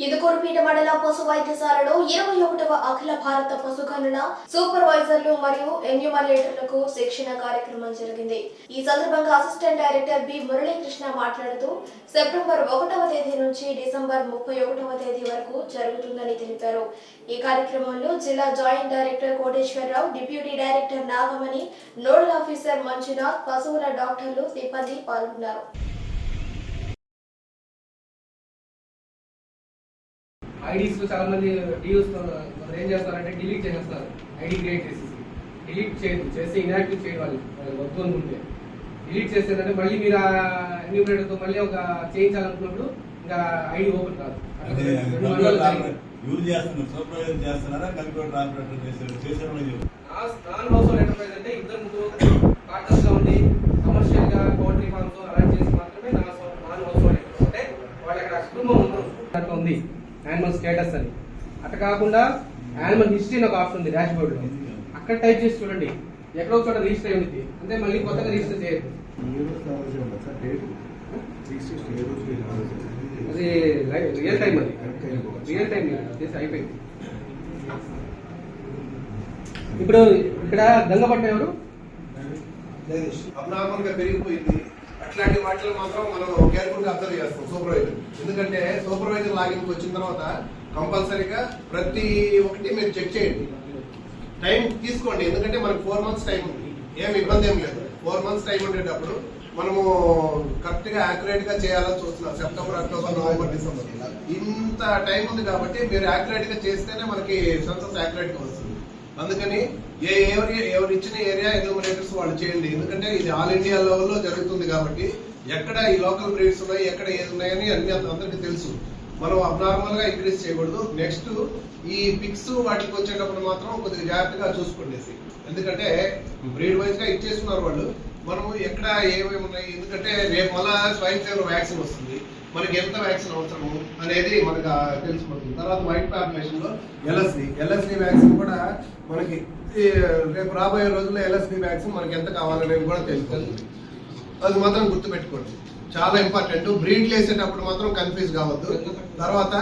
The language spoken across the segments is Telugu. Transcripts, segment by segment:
ఇందుకూరుపేట మండల పశు వైద్యశాలలో 21వ అఖిల భారత పశుగణన సూపర్వైజర్లు మరియు ఎన్యూమరేటర్లకు శిక్షణ కార్యక్రమం జరిగింది. ఈ సందర్భంగా అసిస్టెంట్ డైరెక్టర్ బి మురళీకృష్ణ మాట్లాడుతూ సెప్టెంబర్ 1వ తేదీ నుంచి డిసెంబర్ 31వ తేదీ వరకు జరుగుతుందని తెలిపారు. ఈ కార్యక్రమంలో జిల్లా joint director Koteswararao, deputy director Nagamani, nodal officer Manjunath, పశువుల డాక్టర్లు, సిబ్బంది పాల్గొన్నారు. ఐడీస్ చాలా మంది డియూస్ ఏం చేస్తారంటే డిలీట్ చేసేస్తారు. ఐడి క్రియేట్ డిలీట్ చేసి ఇన్యాక్టివ్ చేయడం వాళ్ళు వద్దు అనుకుంటే డిలీట్ చేసేదంటే మళ్ళీ మీరు ఆ ఎన్యూమరేటర్తో మళ్ళీ ఒక చేయించాలనుకున్నప్పుడు ఇంకా ఐడి ఓపెన్ కాదు. నాన్ హౌస్ హోల్డ్ ఎంటర్ప్రైజ్ అంటే ఇద్దరు ముగ్గురు పార్ట్నర్స్ గా ఉండి కమర్షియల్ గా పౌల్ట్రీ ఫార్మ్స్ అలా చేసి మాత్రమే నాన్ హౌస్ హోల్డ్ అంటే వాళ్ళ అక్కడ కుటుంబం ఉండదు ఉంది యానిమల్ స్టేటస్ అని. అట్లా కాకుండా యానిమల్ హిస్టరీ ఒక ఆప్షన్ ఉంది డాష్ బోర్డ్ లో, అక్కడ టైప్ చేసి చూడండి ఎక్కడో చోట రిజిస్టర్ అయి ఉంది అంటే మళ్ళీ కొత్తగా రిజిస్టర్ చేయదు. అది రియల్ టైం, అది రియల్ టైం చేసి అయిపోయింది. ఇప్పుడు ఇక్కడ గంగపట్నం ఎవరు అబ్నార్మల్ గా పెరిగిపోయింది. అట్లాంటి వాటిలో మాత్రం మనం కేర్ఫుల్ గా అబ్జర్వ్ చేస్తాం సూపర్వైజర్. ఎందుకంటే సూపర్వైజర్ లాగిన్కి వచ్చిన తర్వాత కంపల్సరీగా ప్రతి ఒక్కటి మీరు చెక్ చేయండి, టైం తీసుకోండి. ఎందుకంటే మనకు 4 months టైం ఉంది, ఏం ఇబ్బంది ఏం లేదు. 4 months టైం ఉండేటప్పుడు మనము కరెక్ట్ గా యాక్యురేట్ గా చేయాలని చూస్తున్నాం. సెప్టెంబర్, అక్టోబర్, నవంబర్, డిసెంబర్ ఇంత టైం ఉంది కాబట్టి మీరు యాక్యురేట్ గా చేస్తేనే మనకి సెన్సస్ యాక్యురేట్ గా వస్తుంది. అందుకని ఎవరు ఇచ్చిన ఏరియా ఎన్యూమరేటర్స్ వాళ్ళు చేయండి. ఎందుకంటే ఇది ఆల్ ఇండియా లెవెల్లో జరుగుతుంది కాబట్టి ఎక్కడ ఈ లోకల్ బ్రీడ్స్ ఉన్నాయి, ఎక్కడ ఏది ఉన్నాయని అన్ని అందరికీ తెలుసు. మనం అబ్నార్మల్ గా ఇంక్రీజ్ చేయకూడదు. నెక్స్ట్ ఈ పిక్స్ వాటికి వచ్చేటప్పుడు మాత్రం కొద్దిగా జాగ్రత్తగా చూసుకోండి. ఎందుకంటే బ్రీడ్ వైజ్ గా ఇచ్చేస్తున్నారు వాళ్ళు. మనము ఎక్కడ ఏమేమి ఉన్నాయి, ఎందుకంటే రేపు మళ్ళా స్వైన్ ఫీవర్ వ్యాక్సిన్ వస్తుంది, మనకి ఎంత వ్యాక్సిన్ అవసరము అనేది మనకు తెలిసిపోతుంది. తర్వాత వైట్ పాపులేషన్ లో ఎల్ఎస్డి వ్యాక్సిన్ కూడా మనకి రేపు రాబోయే రోజుల్లో ఎల్ఎస్డి వ్యాక్సిన్ మనకి ఎంత కావాలనేది కూడా తెలుస్తుంది. అది మాత్రం గుర్తుపెట్టుకోండి, చాలా ఇంపార్టెంట్. బ్రీడ్లు వేసేటప్పుడు మాత్రం కన్ఫ్యూజ్ కావద్దు. తర్వాత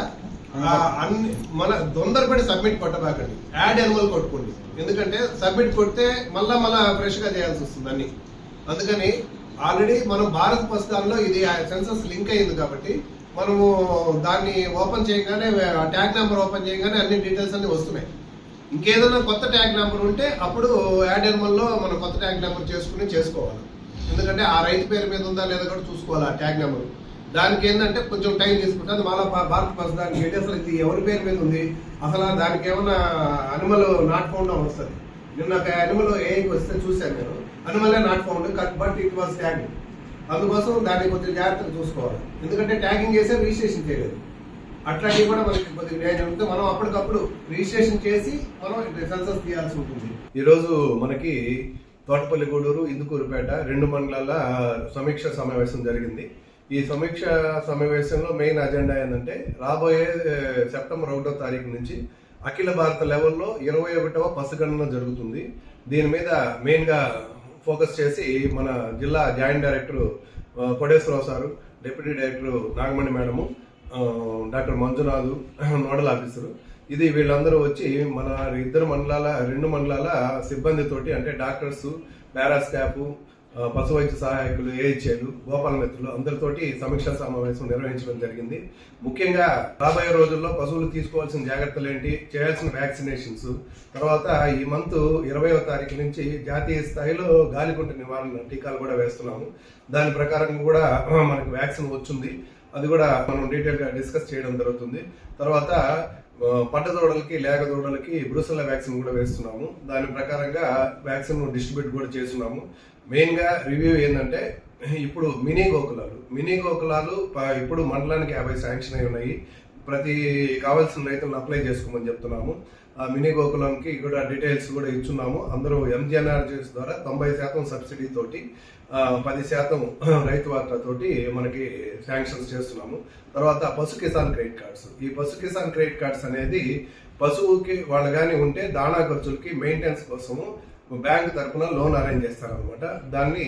అన్ని మన తొందరపడి సబ్మిట్ కొట్టబాకండి, యాడ్ ఎనిమల్ కొట్టుకోండి. ఎందుకంటే సబ్మిట్ కొడితే మళ్ళా ఫ్రెష్ గా చేయాల్సి వస్తుంది అన్ని. అందుకని ఆల్రెడీ మనం భారత్ పుస్తకాల్లో ఇది సెన్సస్ లింక్ అయింది కాబట్టి మనము దాన్ని ఓపెన్ చేయగానే ట్యాగ్ నెంబర్ ఓపెన్ చేయగానే అన్ని డీటెయిల్స్ అన్ని వస్తున్నాయి. ఇంకేదైనా కొత్త ట్యాగ్ నెంబర్ ఉంటే అప్పుడు యాడ్ ఎనిమల్లో మనం కొత్త ట్యాగ్ నెంబర్ చేసుకోవాలి. ఎందుకంటే ఆ రైతు పేరు మీద ఉందా లేదా కూడా చూసుకోవాలి ఆ ట్యాగ్ నెంబర్. దానికి ఏంటంటే కొంచెం టైం తీసుకుంటుంది. మళ్ళీ భారత్ పుస్తకానికి ఏంటి అసలు ఇది ఎవరి పేరు మీద ఉంది, అసలు దానికి ఏమన్నా అనిమల్ నాట్ ఫౌండ్ అని వస్తుంది. నిన్న ఒక అనిమల్ ఏకి వస్తే చూశాను నేను, animal not found but it was tag. అందుకోసం దాన్ని కొంచెం జాగ్రత్తగా చూసుకోవాలి. ఎందుకంటే ట్యాగింగ్ చేసే రిజిస్ట్రేషన్ చేయలేదు. అట్లాంటివి కూడా మనకి కొద్దిగా న్యాయం ఉంటే మనం అప్పటికప్పుడు రిజిస్ట్రేషన్ చేసి మనం సెన్సస్ తీయాల్సి ఉంటుంది. ఈరోజు మనకి తోటపల్లి, గూడూరు, ఇందుకూరుపేట 2 మండలాల సమీక్ష సమావేశం జరిగింది. ఈ సమీక్ష సమావేశంలో మెయిన్ అజెండా ఏంటంటే రాబోయే సెప్టెంబర్ 1వ తారీఖు నుంచి అఖిల భారత లెవెల్లో 21వ పశుగణన జరుగుతుంది. దీని మీద మెయిన్ గా ఫోకస్ చేసి మన జిల్లా joint director Koteswararao sir, deputy director Nagamani madam, doctor Manjunath, nodal officer, ఇది వీళ్ళందరూ వచ్చి మన 2 మండలాల సిబ్బందితోటి అంటే డాక్టర్స్, పారా స్టాఫ్, పశు వైద్య సహాయకులు, ఏహెచ్ఏలు, గోపాల మిత్రులు అందరితోటి సమీక్షా సమావేశం నిర్వహించడం జరిగింది. ముఖ్యంగా రాబోయే రోజుల్లో పశువులు తీసుకోవాల్సిన జాగ్రత్తలు ఏంటి, చేయాల్సిన వ్యాక్సినేషన్స్, తర్వాత ఈ మంత్ 20వ తారీఖు నుంచి జాతీయ స్థాయిలో గాలికుంట నివారణ టీకాలు కూడా వేస్తున్నాము. దాని ప్రకారం కూడా మనకు వ్యాక్సిన్ వచ్చింది, అది కూడా మనం డీటెయిల్ గా డిస్కస్ చేయడం జరుగుతుంది. తర్వాత పట్టదూడలకి, లేగ దూడలకి బ్రూసెల్లా వ్యాక్సిన్ కూడా వేస్తున్నాము. దాని ప్రకారంగా వ్యాక్సిన్ డిస్ట్రిబ్యూట్ కూడా చేస్తున్నాము. మెయిన్ గా రివ్యూ ఏంటంటే ఇప్పుడు మినీ గోకులాలు ఇప్పుడు మండలానికి 50 శాంక్షన్ అయి ఉన్నాయి. ప్రతి కావాల్సిన రైతులను అప్లై చేసుకోమని చెప్తున్నాము. ఆ మినీ గోకులంకి కూడా డీటెయిల్స్ కూడా ఇచ్చున్నాము. అందరూ ఎంజిఎన్ఆర్జీఎస్ ద్వారా 90% సబ్సిడీ తోటి 10% రైతు వాటాతోటి మనకి శాంక్షన్స్ చేస్తున్నాము. తర్వాత పశు కిసాన్ క్రెడిట్ కార్డ్స్, ఈ పశు కిసాన్ క్రెడిట్ కార్డ్స్ అనేది పశువుకి వాళ్ళు కానీ ఉంటే దాణా ఖర్చులకి, మెయింటెనెన్స్ కోసము బ్యాంక్ తరఫున లోన్ అరేంజ్ చేస్తారనమాట. దాన్ని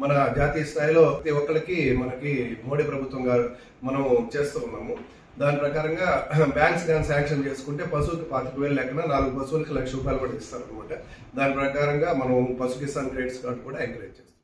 మన జాతీయ స్థాయిలో ప్రతి ఒక్కరికి మనకి మోడీ ప్రభుత్వం గారు మనం చేస్తూ ఉన్నాము. దాని ప్రకారంగా బ్యాంక్స్ కానీ శాంక్షన్ చేసుకుంటే పశువుకి 25,000 లెక్కన 4 పశువులకి ₹1,00,000 కూడా ఇస్తారనమాట. దాని ప్రకారంగా మనం పశు కిసాన్ క్రెడిట్స్ కార్డు కూడా ఎంకరేజ్ చేస్తాం.